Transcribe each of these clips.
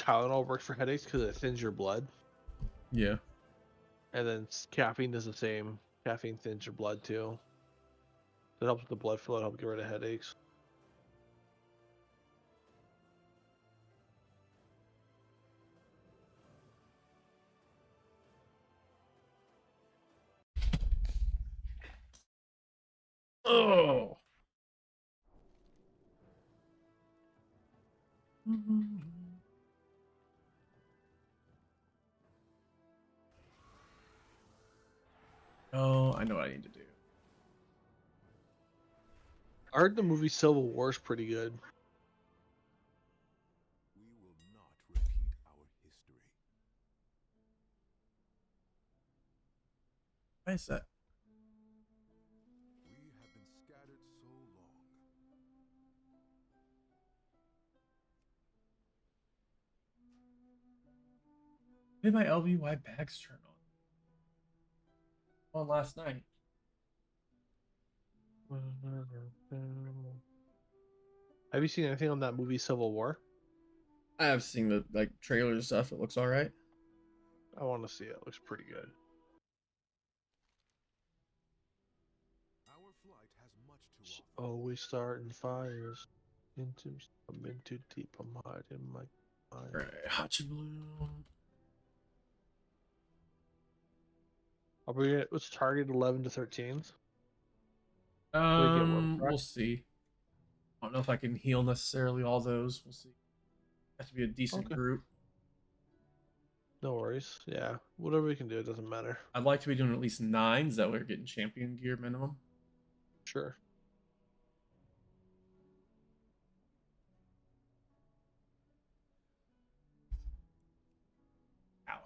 Tylenol works for headaches because it thins your blood, Yeah. and then caffeine does the same. Caffeine thins your blood too. It helps with the blood flow, help get rid of headaches. Oh. Oh, I know what I need to do. I heard the movie Civil War is pretty good. We will not repeat our history. Why is that? We have been scattered so long. Did my LBY bags turn on last night? Have you seen anything on that movie Civil War? I have seen the like trailers and stuff. It looks all right. I want to see it. It looks pretty good. Our flight has much to offer. Always starting fires. I'm in too deep. I'm hiding my mind. All right, hot and blue. I'll bring it. Let's target 11 to 13s. We'll see. I don't know if I can heal necessarily all those. We'll see. Has to be a decent Okay. group. No worries. Yeah, whatever we can do, it doesn't matter. I'd like to be doing at least 9s. That way we're getting champion gear minimum. Sure. Ow.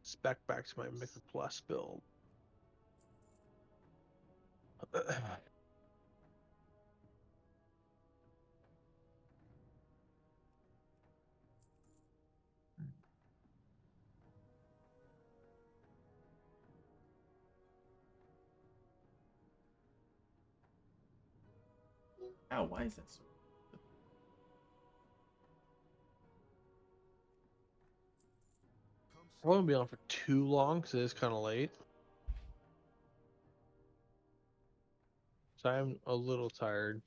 Spec back to my Mythic Plus build. Ow, why is that so? I won't be on for too long because it is kind of late. So I'm a little tired.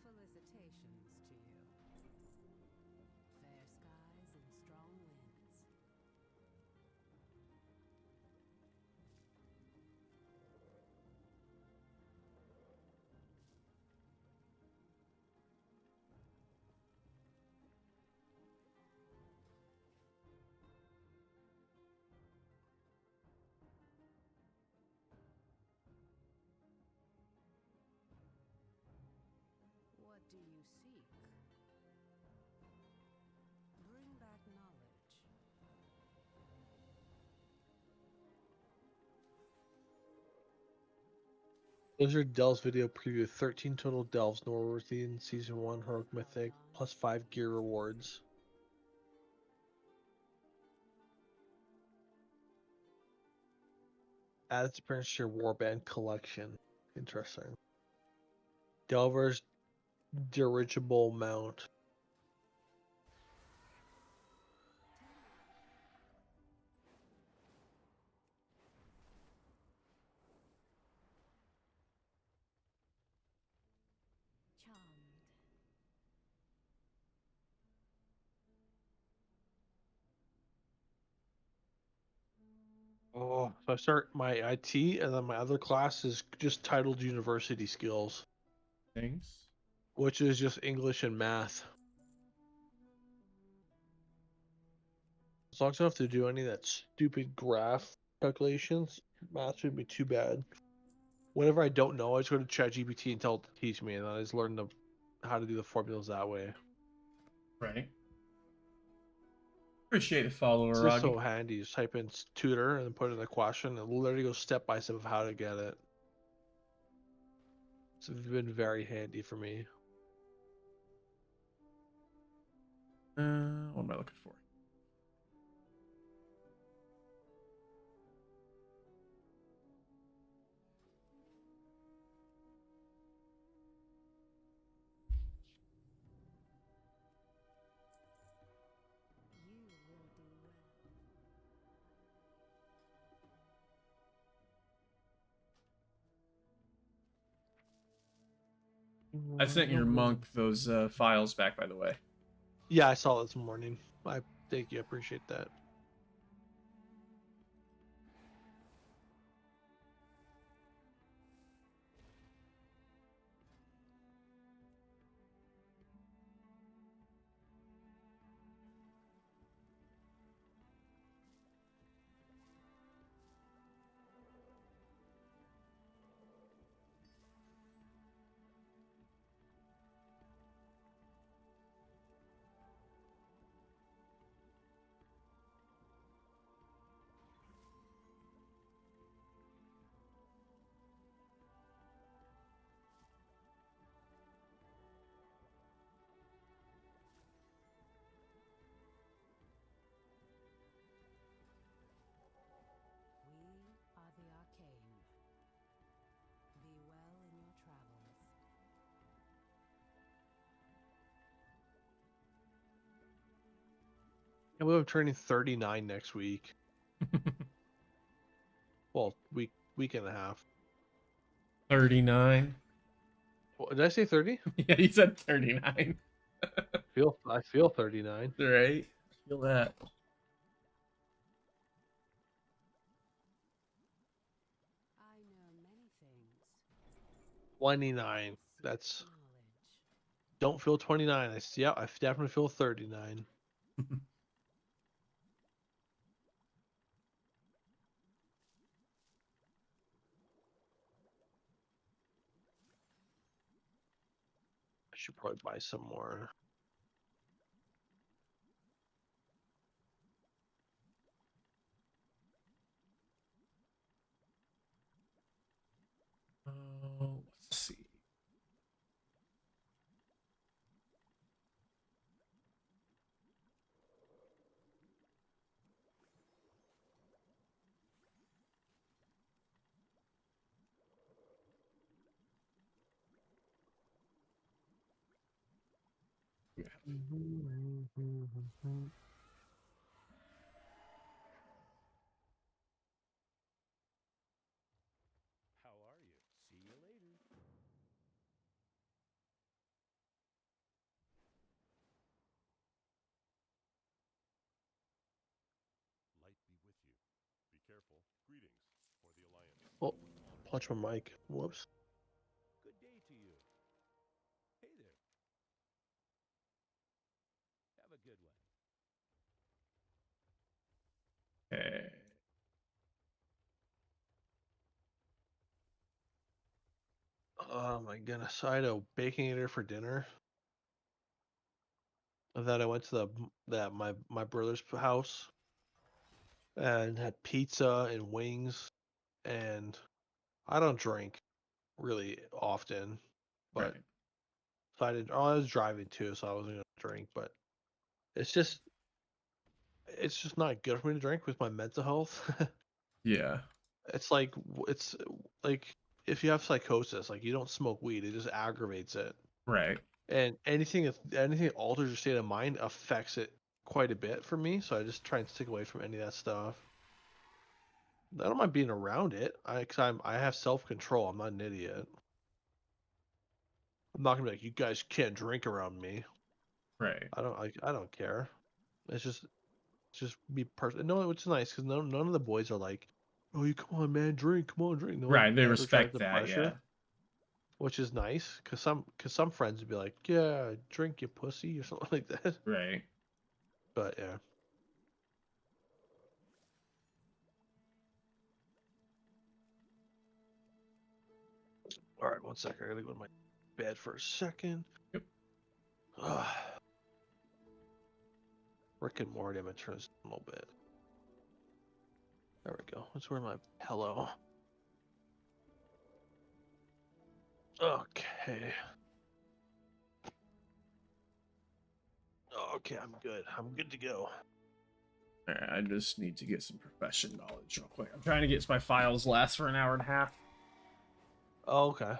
Felicitations to you. Fair skies and strong winds. What do you seek? Bring back knowledge. Blizzard Delves video preview 13 total delves noteworthy in Season 1 Heroic Mythic, plus 5 gear rewards. Add its appearance to your Warband collection. Interesting. Delver's dirigible mount. Charmed. Oh, Oh, so I start my IT, and then my other class is just titled University Skills, Things. which is just English and math. As long as I don't have to do any of that stupid graph calculations, math shouldn't be too bad. Whenever I don't know, I just go to ChatGPT and tell it to teach me, and then I just learn how to do the formulas that way. Right. Appreciate it, follower It's just Roggy. so handy. Just type in tutor and then put in a question, and literally go step by step of how to get it. It's been very handy for me. What am I looking for? You will do well. I sent your monk those files back, by the way. Yeah, I saw it this morning. I thank you. I appreciate that. We are the arcane. Be well in your travels. And we're turning 39 next week. Well, week and a half. 39. Did I say 30? Yeah, you said 39. I feel 39. Right? Feel that. I know many things. 29. Seek That's knowledge. don't feel 29. I definitely feel 39. I should probably buy some more. Let's see. How are you? See you later. Light be with you. Be careful. Greetings for the Alliance. Oh, punch my mic. Whoops. Good day to you. Hey there. Have a good one. Okay. Oh my goodness. I had a baconator for dinner. And then I went to my brother's house and had pizza and wings. And I don't drink really often, but Right. so I didn't. Oh, I was driving too, so I wasn't gonna drink. But it's just it's just not good for me to drink with my mental health. Yeah. It's like if you have psychosis, like you don't smoke weed, it just aggravates it. Right. And anything that alters your state of mind affects it quite a bit for me. So I just try and stick away from any of that stuff. I don't mind being around it. I have self control. I'm not an idiot. I'm not gonna be like you guys can't drink around me. Right. I don't care. It's just be person. No, which is nice because none of the boys are like "Oh, you come on, man, drink, come on, drink." No one Right, they ever tries respect to that, pressure, yeah. which is nice because some friends would be like, "Yeah, drink, you pussy," or something like that. Right. But yeah. All right, one second. I gotta go to my bed for a second. Yep. Rick and Morty, I'm gonna turn this a little bit. There we go. Let's wear my pillow. Okay. Okay, I'm good. I'm good to go. Alright, I just need to get some profession knowledge real quick. I'm trying to get my files last for an hour and a half. Oh, okay.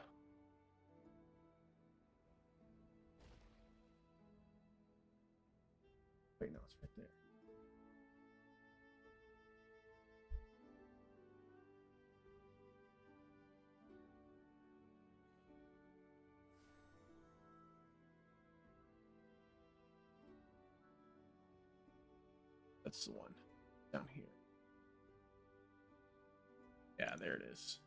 Wait, no, it's right there. That's the one down here. Yeah, there it is.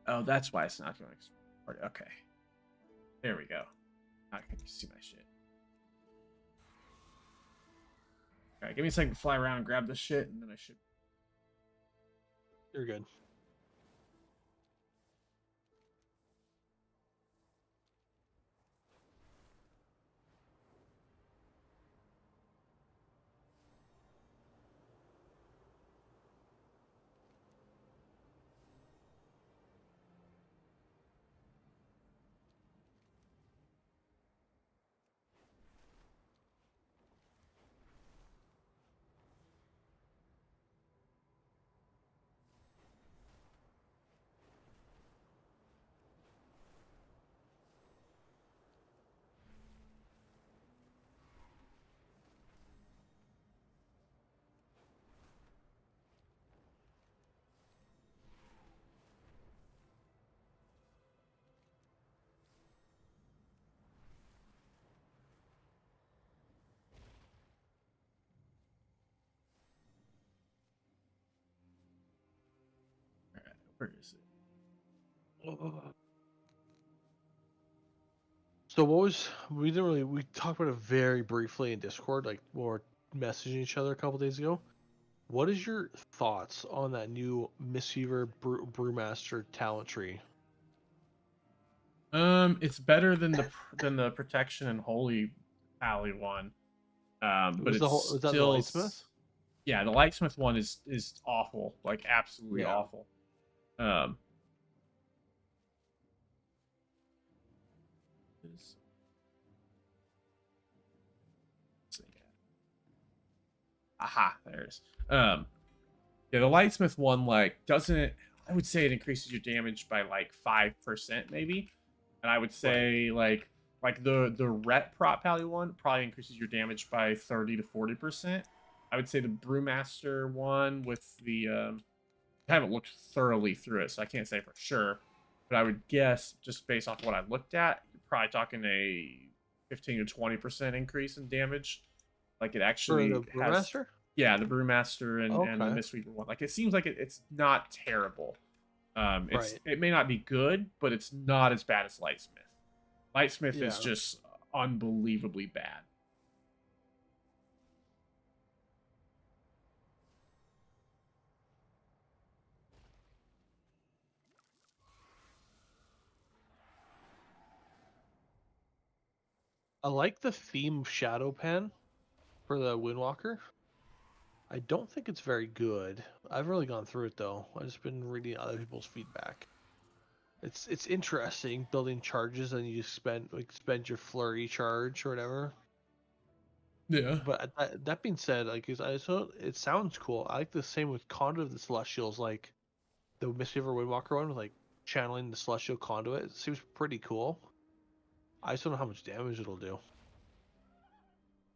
Oh, that's why it's not going to. Okay. There we go. Now I can see my shit. Alright, give me a second to fly around and grab this shit, and then I should. You're good. Alright, where is it? So what was we talked about it very briefly in Discord, like when we were messaging each other a couple days ago. What is your thoughts on that new Mistweaver Brewmaster talent tree? It's better than the protection and holy pally one. But it's Was that the still Lightsmith? yeah, the lightsmith one is awful, like absolutely Yeah. awful. Um, is- let's see. Aha, there it is. Yeah, the lightsmith one like doesn't. I would say it increases your damage by like 5% maybe, and I would say like the ret prop pally one probably increases your damage by 30 to 40%. I would say the brewmaster one with the I haven't looked thoroughly through it, so I can't say for sure. But I would guess, just based off what I looked at, you're probably talking a 15 to 20% increase in damage. Like it For actually the has, Brewmaster? yeah, the Brewmaster and the Okay. Mistweaver one. Like it seems like it's not terrible. Right. It may not be good, but it's not as bad as Lightsmith. Lightsmith is Yeah. just unbelievably bad. I like the theme of Shadow Pen for the Windwalker. I don't think it's very good. I've really gone through it though. I've just been reading other people's feedback. It's interesting building charges and you just spend your flurry charge or whatever. Yeah. But that being said, so it sounds cool. I like the same with Conduit of the Celestials, like the Mistweaver Windwalker one with like channeling the Celestial Conduit. It seems pretty cool. I just don't know how much damage it'll do.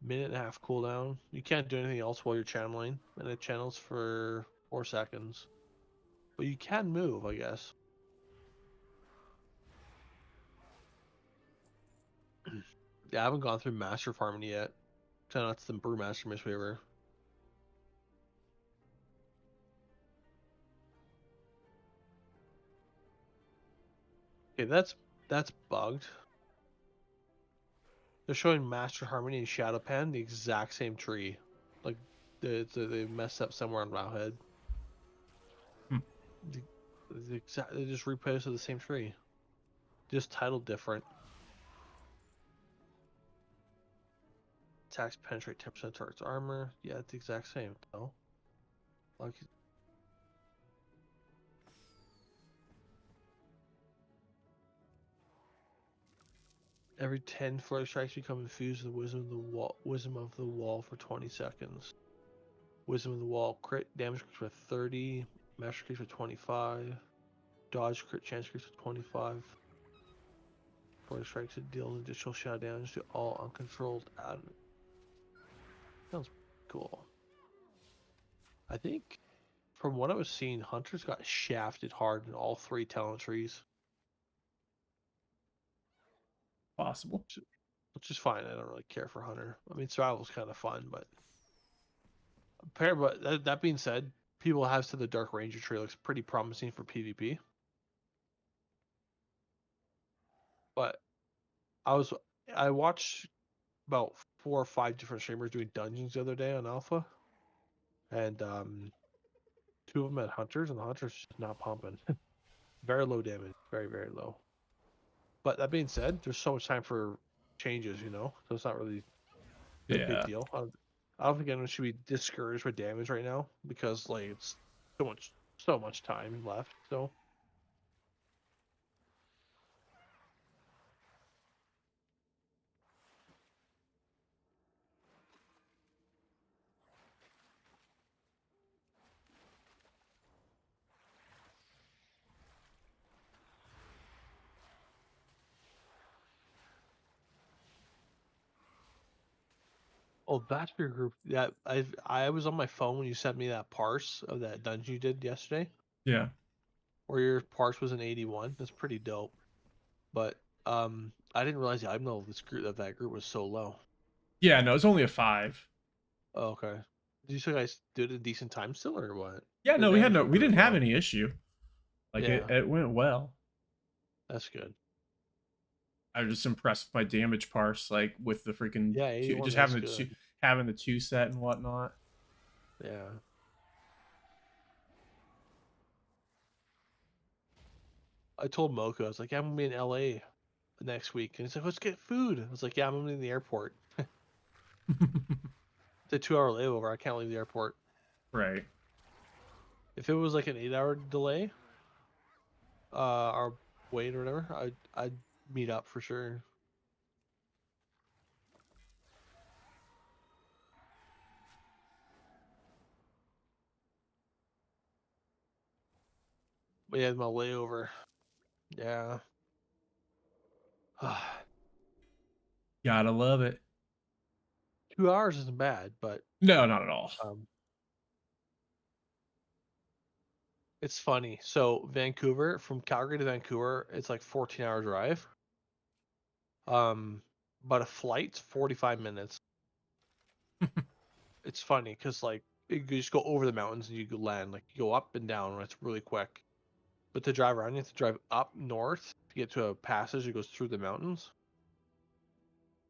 Minute and a half cooldown. You can't do anything else while you're channeling, and it channels for 4 seconds. But you can move, I guess. Yeah, I haven't gone through Master Farming yet. So that's the Brewmaster Mistweaver. Okay, that's bugged. They're showing Master Harmony and Shadow Pen, the exact same tree. Like they messed up somewhere on Rowhead. Hmm. They just reposted the same tree. Just titled different. Attacks penetrate 10% target's armor. Yeah, it's the exact same though. Like every 10 flurry strikes become infused with the wisdom of the wall for 20 seconds. Wisdom of the wall crit damage increase with 30, master increase with 25, dodge crit chance increase with 25. Flurry strikes that deal additional shadow damage to all uncontrolled admin. Sounds cool. I think from what I was seeing, Hunters got shafted hard in all 3 talent trees. Possible. Which is fine. I don't really care for Hunter. I mean, survival's kind of fun, but that being said, people have said the Dark Ranger tree looks pretty promising for PvP. But I watched about 4 or 5 different streamers doing dungeons the other day on Alpha, and 2 of them had Hunters, and the Hunters just not pumping. Very low damage, very very low. But that being said, there's so much time for changes, so it's not really a big Yeah. deal. I don't think anyone should be discouraged with damage right now because like it's so much time left. So Bachelor group. Yeah, I was on my phone when you sent me that parse of that dungeon you did yesterday, Yeah. where your parse was an 81. That's pretty dope. But I didn't realize the item level of that group was so low. Yeah, no, it's only a 5. Oh, okay. Did you guys did a decent time still or what? Yeah, The no, damage was we really didn't have low. any issue. Like Yeah, it went well. that's good. I was just impressed with my damage parse, like with the freaking Yeah, two, 81. just That's good. having the 2 set and whatnot. Yeah. I told Mocha, I was like, yeah, I'm gonna be in LA next week. And he's like, let's get food. I was like, yeah, I'm gonna be in the airport. It's a 2-hour layover. I can't leave the airport. Right. If it was like an 8-hour delay, or wait or whatever, I'd meet up for sure. But yeah, my layover. Yeah. Gotta love it. 2 hours isn't bad, but No, not at all. um, it's funny. So Vancouver, from Calgary to Vancouver, it's like 14-hour drive. But a flight's 45 minutes. It's funny because like you just go over the mountains and you go land. Like you go up and down, and it's really quick. But to drive around, you have to drive up north to get to a passage that goes through the mountains.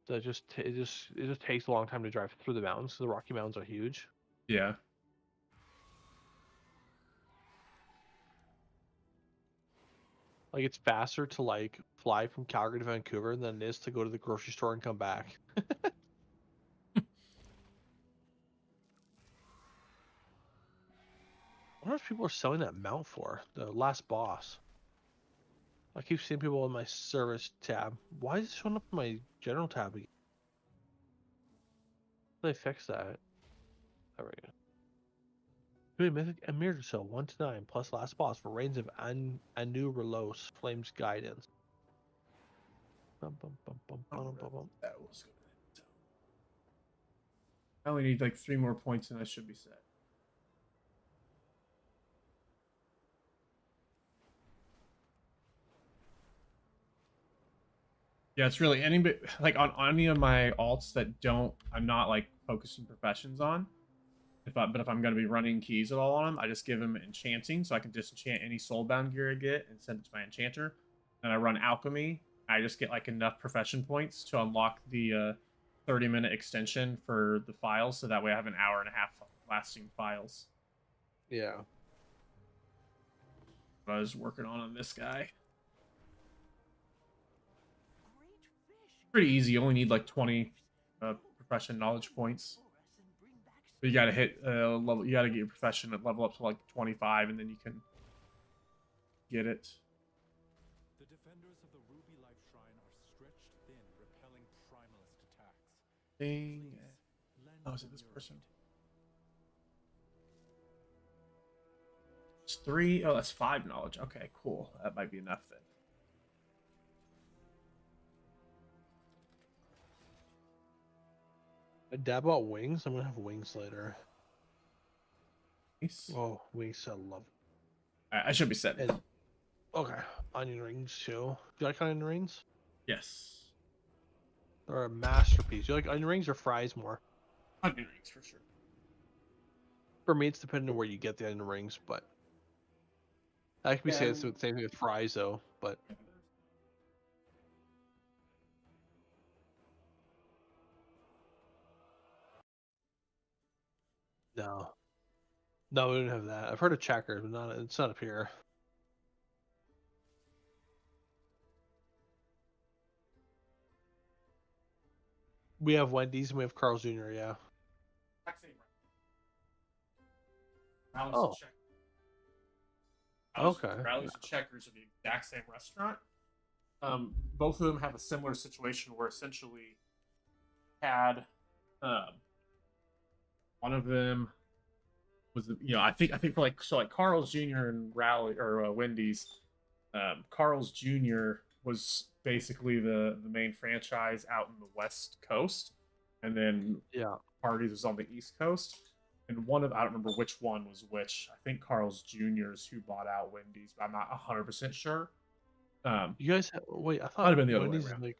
So it just takes a long time to drive through the mountains. 'Cause the Rocky Mountains are huge. Yeah. Like it's faster to like fly from Calgary to Vancouver than it is to go to the grocery store and come back. I wonder if people are selling that mount for the last boss. I keep seeing people in my service tab. Why is it showing up in my general tab again? How do they fix that? There we go. Doing mythic Emir so 1 to 9 plus last boss for reigns of Anu Relos Flames Guidance. Bum, bum, bum, bum, bum, bum, bum. That was good. I only need like 3 more points and I should be set. Yeah, it's really anybody like on any of my alts that I'm not like focusing professions on. But if I'm going to be running keys at all on them, I just give them enchanting, so I can disenchant any soulbound gear I get and send it to my enchanter. Then I run alchemy. I just get like enough profession points to unlock the 30-minute extension for the files, so that way I have an hour and a half lasting files. Yeah. What I was working on this guy. Pretty easy. You only need like 20 profession knowledge points. But you gotta hit level. You gotta get your profession at level up to like 25, and then you can get it. The defenders of the Ruby Life Shrine are stretched thin, repelling primalist attacks. Ding. Lend Oh, is it them this your person? It's 3. Oh, that's 5 knowledge. Okay, cool. That might be enough then. I dab out wings. I'm gonna have wings later. Nice. Oh, wings, I love. I should be set. And okay, onion rings too. Do you like onion rings? Yes. They're a masterpiece. Do you like onion rings or fries more? Onion rings for sure. For me, it's depending on where you get the onion rings, but I could be saying it's the same thing with fries though. But no, no, we don't have that. I've heard of checkers, but not. It's not up here. We have Wendy's and we have Carl's Jr. Yeah. Oh, okay. Rallies and Checkers are the exact same restaurant. Both of them have a similar situation where essentially had one of them was I think for like Carl's Jr. and Rally or Wendy's. Carl's Jr. was basically the main franchise out in the West Coast, and then Yeah. Hardee's was on the East Coast. And one of I don't remember which one was which. I think Carl's Jr.'s who bought out Wendy's, but I'm not 100% sure. You guys wait. I Might thought have been the other way Wendy's is around. like.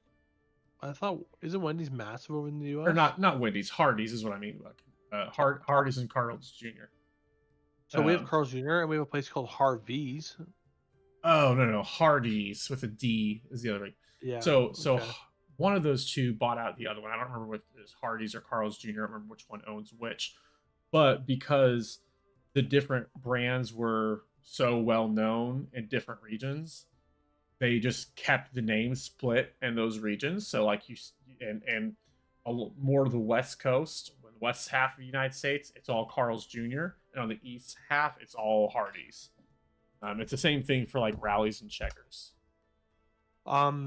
I thought isn't Wendy's massive over in the U.S. Or not Wendy's, Hardee's is what I mean. Hardee's and Carl's Jr. So we have Carl's Jr. and we have a place called Harvey's. Oh no, Hardee's with a D is the other. Yeah. So okay. one of those two bought out the other one. I don't remember what is Hardee's or Carl's Jr. I don't remember which one owns which. But because the different brands were so well known in different regions, they just kept the name split in those regions. So like and a little more of the West Coast, the west half of the United States, it's all Carl's Jr. And on the east half, it's all Hardee's. It's the same thing for like Rallies and Checkers. Yeah,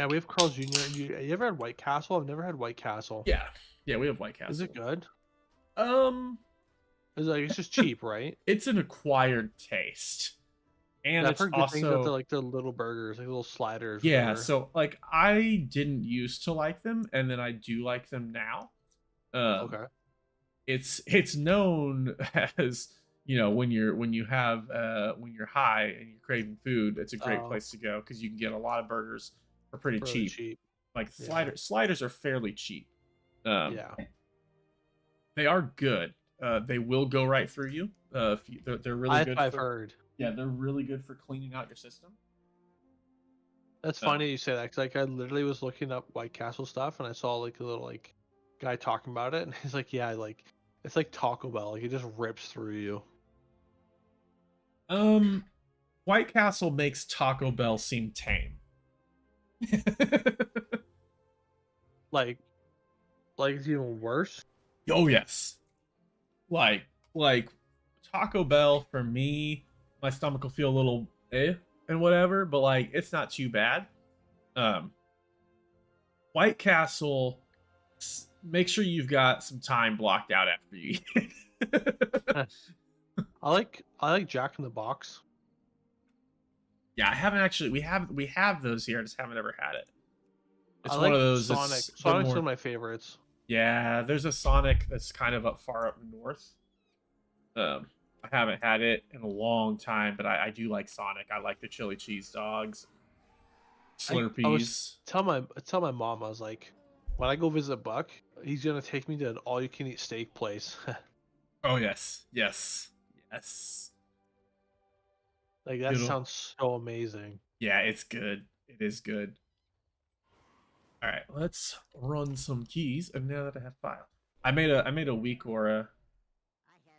we have Carl's Jr. You ever had White Castle? I've never had White Castle. Yeah, we have White Castle. Is it good? It's like it's just cheap, right? It's an acquired taste, and I've heard good things also about the little burgers, like little sliders. Yeah, so like I didn't used to like them, and then I do like them now. Okay. It's known as when you're high and you're craving food, it's a great place to go because you can get a lot of burgers for pretty cheap. Like sliders are fairly cheap. Yeah. They are good. They will go right through you. They're really good. I've heard. Yeah, they're really good for cleaning out your system. That's funny you say that because like I literally was looking up White Castle stuff and I saw like a little like guy talking about it and he's like, yeah, like it's like Taco Bell, like it just rips through you. White Castle makes Taco Bell seem tame. like it's even worse. Oh yes. Like Taco Bell for me, my stomach will feel a little and whatever, but like it's not too bad. White Castle, make sure you've got some time blocked out after you eat it. I like Jack in the Box. Yeah, I haven't actually. We have those here. I just haven't ever had it. It's one of those. Sonic. Sonic's one of my favorites. Yeah, there's a Sonic that's kind of far up north. I haven't had it in a long time, but I do like Sonic. I like the chili cheese dogs. I was Slurpees. tell my mom, I was like, when I go visit Buck, he's gonna take me to an all you can eat steak place. Oh yes, yes, yes. Like that It'll. sounds so amazing. Yeah, it's good. It is good. All right, let's run some keys. And now that I have file, I made a weak aura.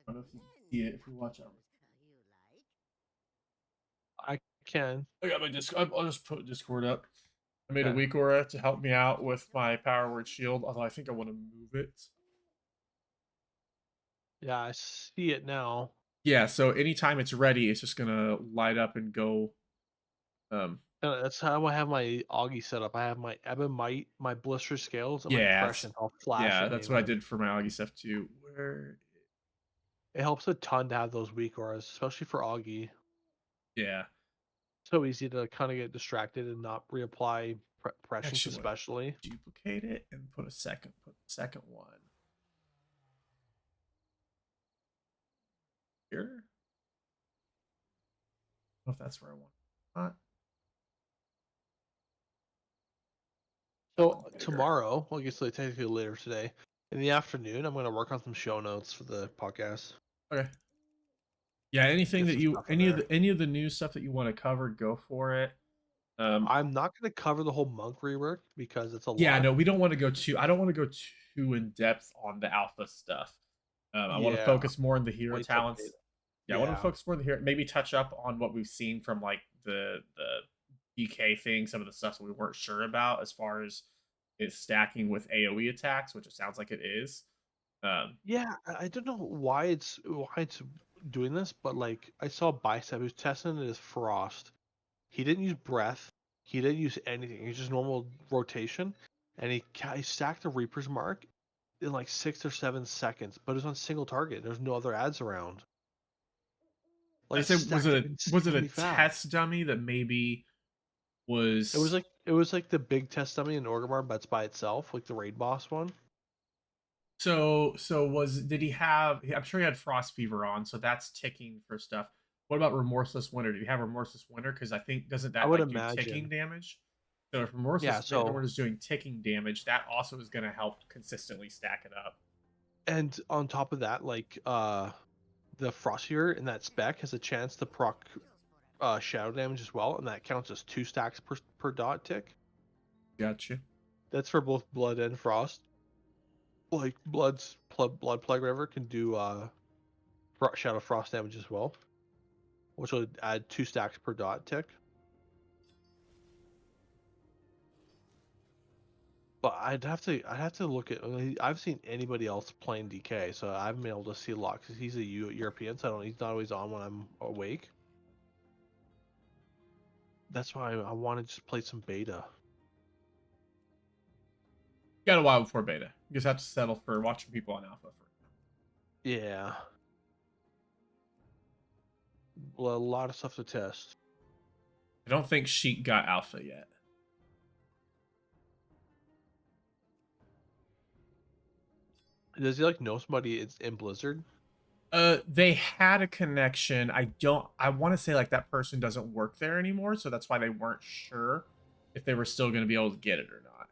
I don't know if you can see it if we watch out. I can. I got my Discord. I'll just put Discord up. I made a Okay. weak aura to help me out with my power word shield. Although I think I want to move it. Yeah, I see it now. Yeah. So anytime it's ready, it's just gonna light up and go. That's how I have my Augie set up. I have my Ebonite, my blister scales, and my Yeah. crescent all flashing Yeah. That's what I anywhere. did for my Augie stuff too. Where? It helps a ton to have those weak auras, especially for Augie. Yeah. So easy to kind of get distracted and not reapply prescience, Actually, what? especially. Duplicate it and put a second. Put the second one here. I don't know if that's where I want. Not. So Bigger. tomorrow, well, I guess technically later today, in the afternoon, I'm going to work on some show notes for the podcast. Okay. Yeah, anything Get that some you stuff in there. any of the new stuff that you want to cover, go for it. I'm not going to cover the whole monk rework because it's a Yeah, lot. no, we don't want to go too. I don't want to go too in depth on the alpha stuff. I want to Yeah, focus more on the hero wait till talents. beta. Yeah, I want to Yeah. focus more on the hero. Maybe touch up on what we've seen from like the DK thing, some of the stuff that we weren't sure about as far as it's stacking with AOE attacks, which it sounds like it is. Yeah, I don't know why it's doing this, but like I saw Bicep who's testing it as Frost. He didn't use breath. He didn't use anything. He just normal rotation, and he stacked the Reaper's mark in like 6 or 7 seconds, but it was on single target. There's no other ads around. Like I it said, stacked was it a insanely fast. test dummy that maybe It was was like the big test dummy in Orgrimmar, but it's by itself, like the raid boss one. so was did he have? I'm sure he had frost fever on, so that's ticking for stuff. What about remorseless winter? Did he have remorseless winter? Because I think doesn't I that would like do ticking imagine. damage? So if Yeah. remorseless winter So is doing ticking damage, that also is going to help consistently stack it up. and on top of that, like the Frostier in that spec has a chance to proc shadow damage as well, and that counts as 2 stacks per dot tick. Gotcha. That's for both blood and frost. Like blood plague river can do shadow frost damage as well, which will add 2 stacks per dot tick. But I'd have to look at. I've seen anybody else playing DK, so I haven't been able to see a lot because he's a European, so he's not always on when I'm awake. That's why I want to just play some beta. Got a while before beta. You just have to settle for watching people on alpha for. Yeah, well, a lot of stuff to test. I don't think Sheik got alpha yet. Does he like know somebody in Blizzard? They had a connection. I want to say like that person doesn't work there anymore, so that's why they weren't sure if they were still going to be able to get it or not.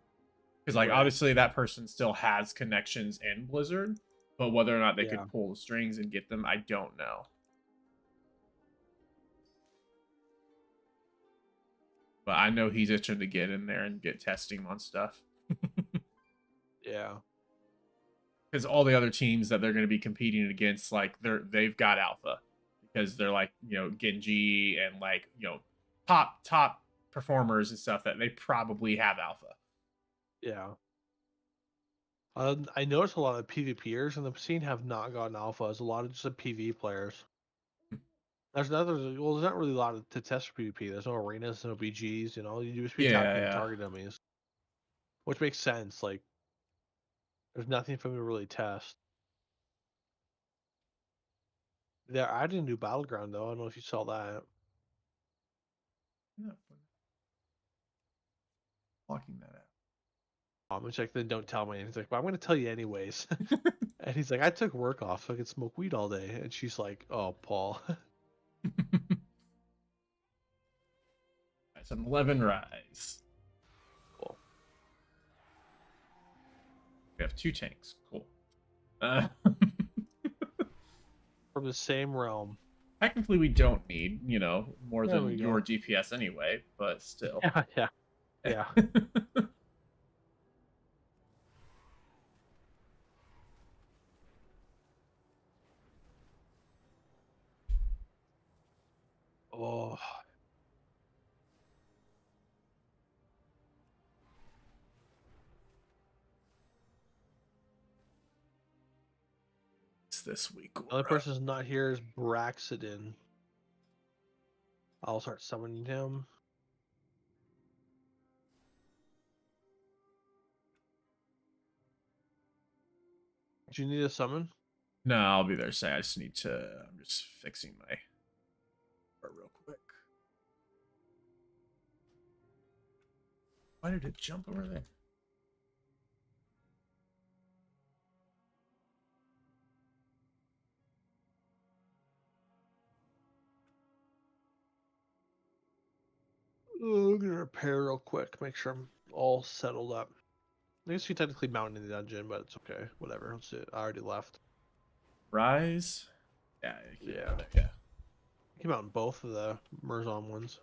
Because like Right. obviously that person still has connections in Blizzard, but whether or not they Yeah. could pull the strings and get them, I don't know. But I know he's itching to get in there and get testing on stuff. Yeah. Because all the other teams that they're going to be competing against, like they've got alpha because they're like Genji and like top performers and stuff that they probably have alpha. Yeah. I noticed a lot of PvPers in the scene have not gotten alpha. There's a lot of just PvE players. There's not really a lot to test for PvP. There's no arenas, no BGs. You just be Yeah, attacking yeah. target dummies, which makes sense. Like, there's nothing for me to really test. They're adding a new battleground though. I don't know if you saw that. Blocking that out. It's like, then don't tell me. And he's like, but I'm going to tell you anyways. And he's like, I took work off so I could smoke weed all day. And she's like, oh, Paul. rise. An 11 rise. Cool. We have 2 tanks. Cool. From the same realm. Technically, we don't need, more There than we your go. DPS anyway, but still. Yeah, yeah. Oh, It's this week. the other person's not here is Braxidin. I'll start summoning him. Do you need a summon? No, I'll be there. Say, I just need to. I'm just fixing my real quick. Why did it jump over there? Oh, I'm gonna repair real quick. Make sure I'm all settled up. I guess we technically mounted in the dungeon, but it's okay. Whatever. Let's do it. I already left. Rise. Yeah. Yeah. Yeah. Came out in both of the Merzon ones.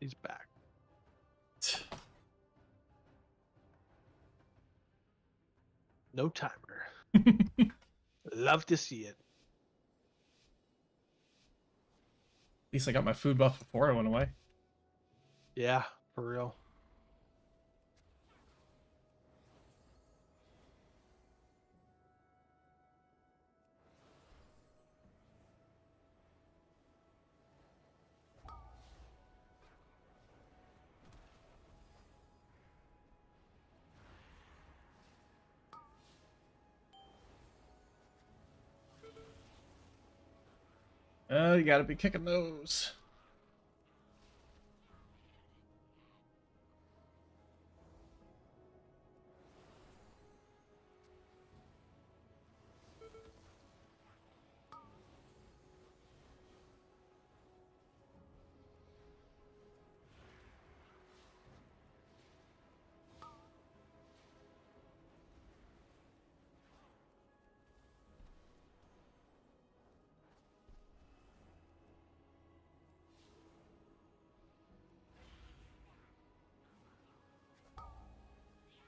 He's back. No timer. Love to see it. At least I got my food buff before I went away. Yeah, for real. You gotta be kicking those.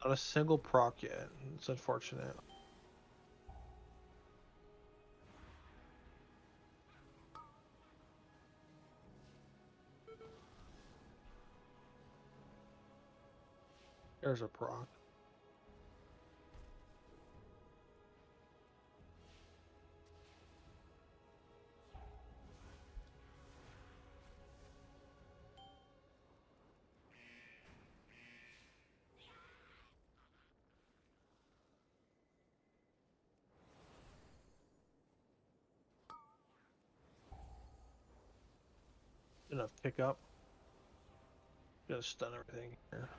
Not a single proc yet. It's unfortunate. There's a proc. Enough pick up. Gonna stun everything here.